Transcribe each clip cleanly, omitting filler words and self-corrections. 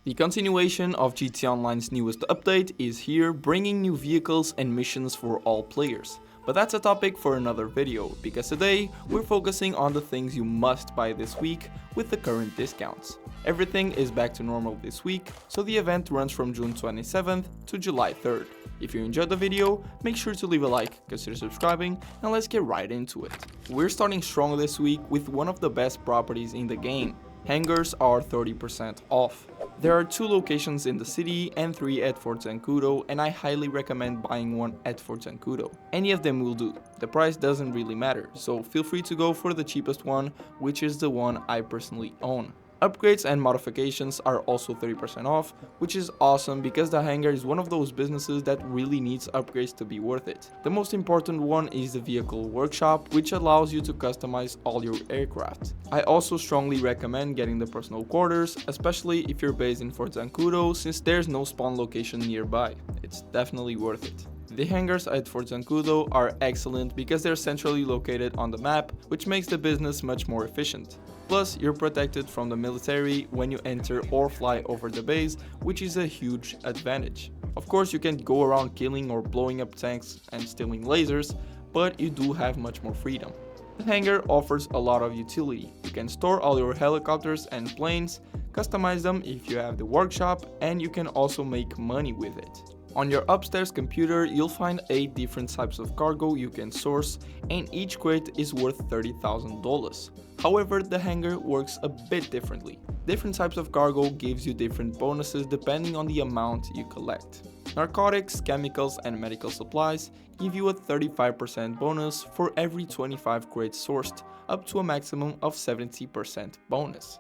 The continuation of GTA Online's newest update is here, bringing new vehicles and missions for all players. But that's a topic for another video, because today we're focusing on the things you must buy this week with the current discounts. Everything is back to normal this week, so the event runs from June 27th to July 3rd. If you enjoyed the video, make sure to leave a like, consider subscribing, and let's get right into it. We're starting strong this week with one of the best properties in the game. Hangars are 30% off. There are 2 locations in the city and 3 at Fort Zancudo, and I highly recommend buying one at Fort Zancudo. Any of them will do. The price doesn't really matter, so feel free to go for the cheapest one, which is the one I personally own. Upgrades and modifications are also 30% off, which is awesome because the hangar is one of those businesses that really needs upgrades to be worth it. The most important one is the vehicle workshop, which allows you to customize all your aircraft. I also strongly recommend getting the personal quarters, especially if you're based in Fort Zancudo, since there's no spawn location nearby. It's definitely worth it. The hangars at Fort Zancudo are excellent because they're centrally located on the map, which makes the business much more efficient. Plus, you're protected from the military when you enter or fly over the base, which is a huge advantage. Of course, you can't go around killing or blowing up tanks and stealing lasers, but you do have much more freedom. The hangar offers a lot of utility. You can store all your helicopters and planes, customize them if you have the workshop, and you can also make money with it. On your upstairs computer, you'll find 8 different types of cargo you can source, and each crate is worth $30,000. However, the hangar works a bit differently. Different types of cargo gives you different bonuses depending on the amount you collect. Narcotics, chemicals, and medical supplies give you a 35% bonus for every 25 crates sourced, up to a maximum of 70% bonus.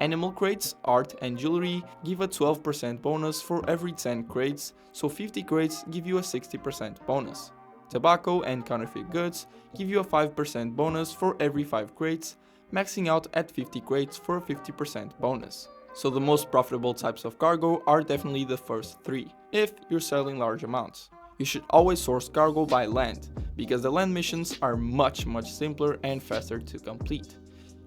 Animal crates, art, and jewelry give a 12% bonus for every 10 crates, so 50 crates give you a 60% bonus. Tobacco and counterfeit goods give you a 5% bonus for every 5 crates, maxing out at 50 crates for a 50% bonus. So the most profitable types of cargo are definitely the first 3, if you're selling large amounts. You should always source cargo by land, because the land missions are much simpler and faster to complete.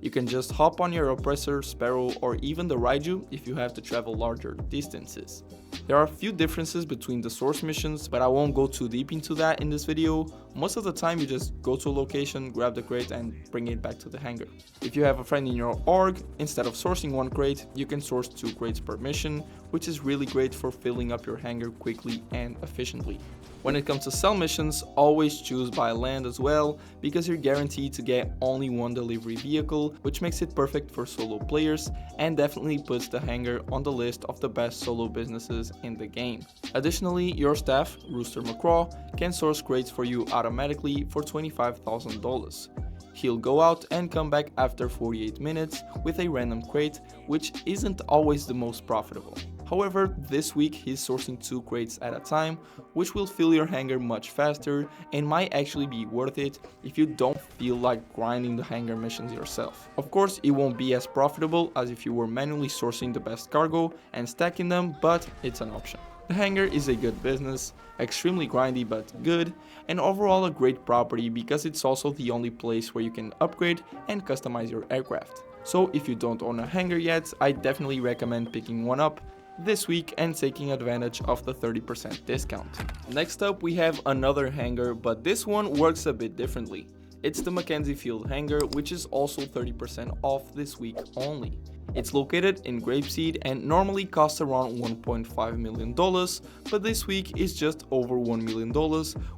You can just hop on your Oppressor, Sparrow, or even the Raiju if you have to travel larger distances. There are a few differences between the source missions, but I won't go too deep into that in this video. Most of the time you just go to a location, grab the crate, and bring it back to the hangar. If you have a friend in your org, instead of sourcing 1 crate, you can source 2 crates per mission, which is really great for filling up your hangar quickly and efficiently. When it comes to sell missions, always choose by land as well, because you're guaranteed to get only 1 delivery vehicle, which makes it perfect for solo players and definitely puts the hangar on the list of the best solo businesses in the game. Additionally, your staff, Rooster McCraw, can source crates for you automatically for $25,000. He'll go out and come back after 48 minutes with a random crate, which isn't always the most profitable. However, this week he's sourcing 2 crates at a time, which will fill your hangar much faster and might actually be worth it if you don't feel like grinding the hangar missions yourself. Of course, it won't be as profitable as if you were manually sourcing the best cargo and stacking them, but it's an option. The hangar is a good business, extremely grindy but good, and overall a great property because it's also the only place where you can upgrade and customize your aircraft. So if you don't own a hangar yet, I definitely recommend picking one up this week and taking advantage of the 30% discount. Next up we have another hangar, but this one works a bit differently. It's the Mackenzie Field hangar, which is also 30% off this week only. It's located in Grapeseed and normally costs around $1.5 million, but this week is just over $1 million,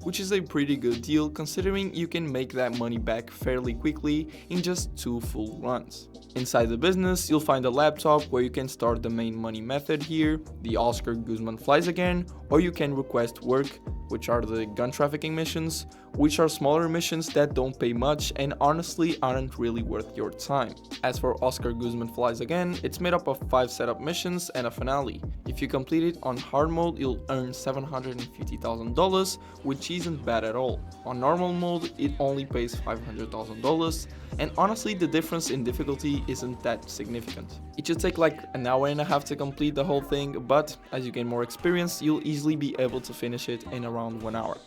which is a pretty good deal considering you can make that money back fairly quickly in just 2 full runs. Inside the business, you'll find a laptop where you can start the main money method here, the Oscar Guzman Flies Again, or you can request work, which are the gun trafficking missions, which are smaller missions that don't pay much and honestly aren't really worth your time. As for Oscar Guzman Flies Again, it's made up of 5 setup missions and a finale. If you complete it on hard mode, you'll earn $750,000, which isn't bad at all. On normal mode, it only pays $500,000, and honestly the difference in difficulty isn't that significant. It should take like an hour and a half to complete the whole thing, but as you gain more experience, you'll easily be able to finish it in around 1 hour.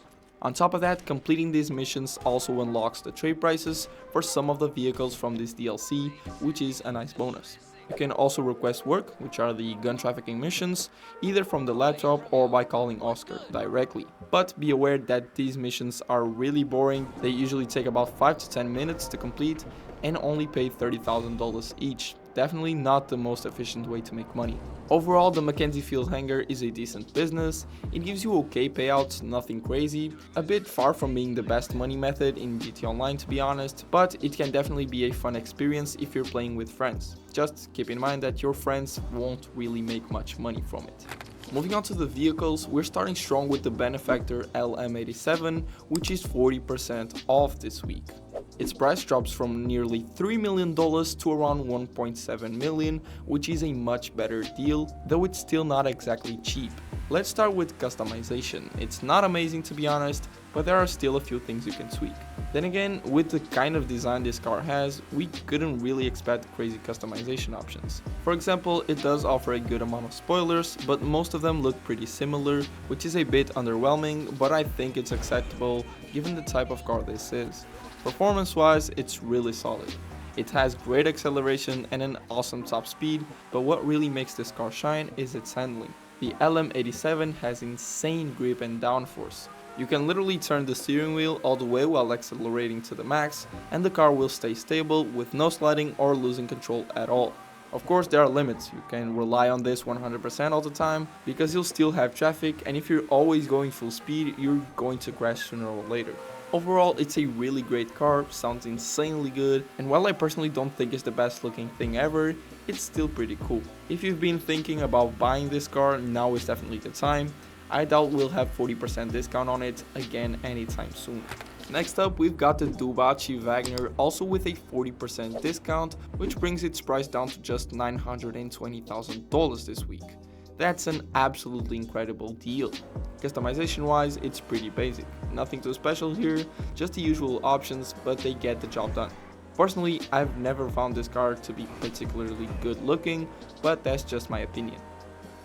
On top of that, completing these missions also unlocks the trade prices for some of the vehicles from this DLC, which is a nice bonus. You can also request work, which are the gun trafficking missions, either from the laptop or by calling Oscar directly. But be aware that these missions are really boring. They usually take about 5 to 10 minutes to complete and only pay $30,000 each. Definitely not the most efficient way to make money. Overall, the Mackenzie Field hangar is a decent business. It gives you okay payouts, nothing crazy, a bit far from being the best money method in GT Online to be honest, but it can definitely be a fun experience if you're playing with friends. Just keep in mind that your friends won't really make much money from it. Moving on to the vehicles, we're starting strong with the Benefactor LM87, which is 40% off this week. Its price drops from nearly $3 million to around $1.7 million, which is a much better deal, though it's still not exactly cheap. Let's start with customization. It's not amazing to be honest, but there are still a few things you can tweak. Then again, with the kind of design this car has, we couldn't really expect crazy customization options. For example, it does offer a good amount of spoilers, but most of them look pretty similar, which is a bit underwhelming, but I think it's acceptable given the type of car this is. Performance-wise, it's really solid. It has great acceleration and an awesome top speed, but what really makes this car shine is its handling. The LM87 has insane grip and downforce. You can literally turn the steering wheel all the way while accelerating to the max, and the car will stay stable with no sliding or losing control at all. Of course, there are limits. You can rely on this 100% all the time because you'll still have traffic, and if you're always going full speed, you're going to crash sooner or later. Overall, it's a really great car, sounds insanely good, and while I personally don't think it's the best looking thing ever, it's still pretty cool. If you've been thinking about buying this car, now is definitely the time. I doubt we'll have 40% discount on it again anytime soon. Next up, we've got the Dubachi Wagner, also with a 40% discount, which brings its price down to just $920,000 this week. That's an absolutely incredible deal. Customization wise, it's pretty basic. Nothing too special here, just the usual options, but they get the job done. Personally, I've never found this car to be particularly good looking, but that's just my opinion.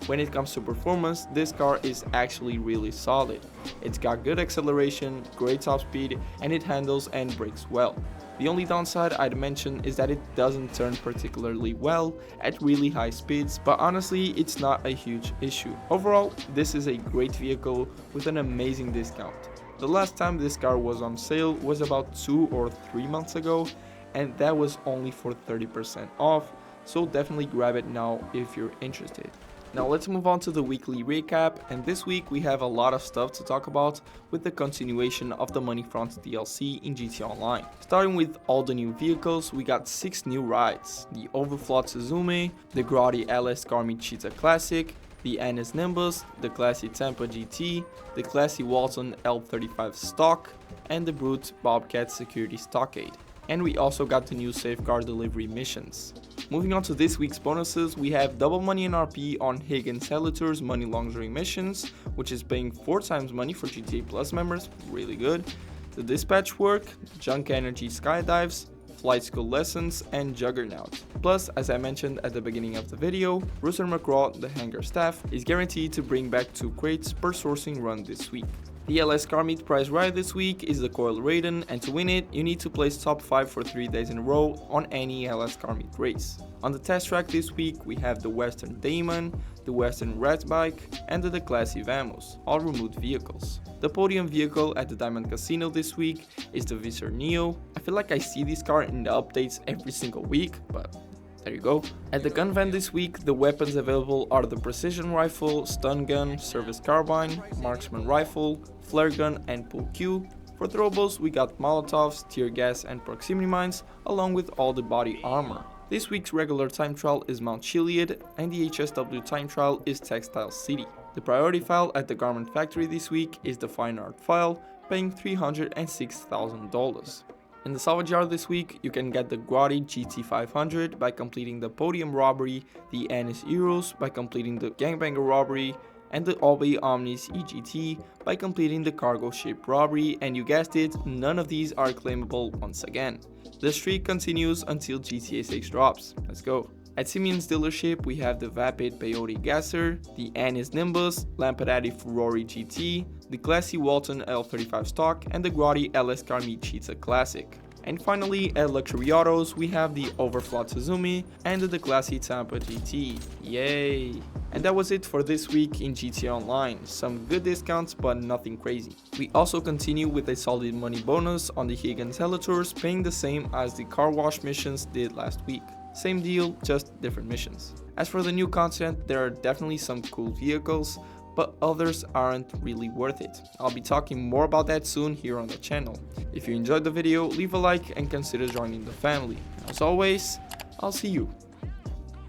When it comes to performance, this car is actually really solid. It's got good acceleration, great top speed, and it handles and brakes well. The only downside I'd mention is that it doesn't turn particularly well at really high speeds, but honestly it's not a huge issue. Overall, this is a great vehicle with an amazing discount. The last time this car was on sale was about 2 or 3 months ago, and that was only for 30% off, so definitely grab it now if you're interested. Now let's move on to the weekly recap, and this week we have a lot of stuff to talk about with the continuation of the Money Front DLC in GT Online. Starting with all the new vehicles, we got 6 new rides: the Overflot Suzume, the Grotti LS Carmi Cheetah Classic, the Ennis Nimbus, the Classy Tampa GT, the Classy Walton L35 Stock, and the Brute Bobcat Security Stockade. And we also got the new Safeguard Delivery missions. Moving on to this week's bonuses, we have double money NRP on Higgins Helitour's money laundering missions, which is paying 4 times money for GTA Plus members, really good. The dispatch work, junk energy skydives, flight school lessons, and Juggernaut. Plus, as I mentioned at the beginning of the video, Rooster McGraw, the hangar staff, is guaranteed to bring back 2 crates per sourcing run this week. The LS Car Meet prize ride this week is the Coil Raiden, and to win it, you need to place top 5 for 3 days in a row on any LS Car Meet race. On the test track this week, we have the Western Daemon, the Western Rat Bike, and the Classy Vamos, all removed vehicles. The podium vehicle at the Diamond Casino this week is the Visser Neo. I feel like I see this car in the updates every single week, but there you go. At the gun van this week, the weapons available are the Precision Rifle, Stun Gun, Service Carbine, Marksman Rifle, Flare Gun, and Pool Q. For throwables, we got Molotovs, Tear Gas, and Proximity Mines, along with all the body armor. This week's regular time trial is Mount Chiliad, and the HSW time trial is Textile City. The priority file at the Garment Factory this week is the Fine Art file, paying $306,000. In the salvage yard this week, you can get the Grotti GT500 by completing the Podium Robbery, the Ennis Euros by completing the Gangbanger Robbery, and the Albay Omnis EGT by completing the Cargo Ship Robbery, and you guessed it, none of these are claimable once again. The streak continues until GTA 6 drops. Let's go. At Simeon's dealership, we have the Vapid Peyote Gasser, the Ennis Nimbus, Lampadati Ferrari GT, the Classy Walton L35 Stock, and the Grotti LS Carmi Cheetah Classic. And finally, at Luxury Autos, we have the Overflot Suzumi and the Declasse Tampa GT. Yay! And that was it for this week in GTA Online. Some good discounts, but nothing crazy. We also continue with a solid money bonus on the Higgins Teletours, paying the same as the car wash missions did last week. Same deal, just different missions. As for the new content, there are definitely some cool vehicles, but others aren't really worth it. I'll be talking more about that soon here on the channel. If you enjoyed the video, leave a like and consider joining the family. As always, I'll see you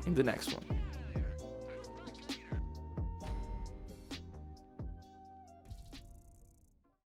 in the next one.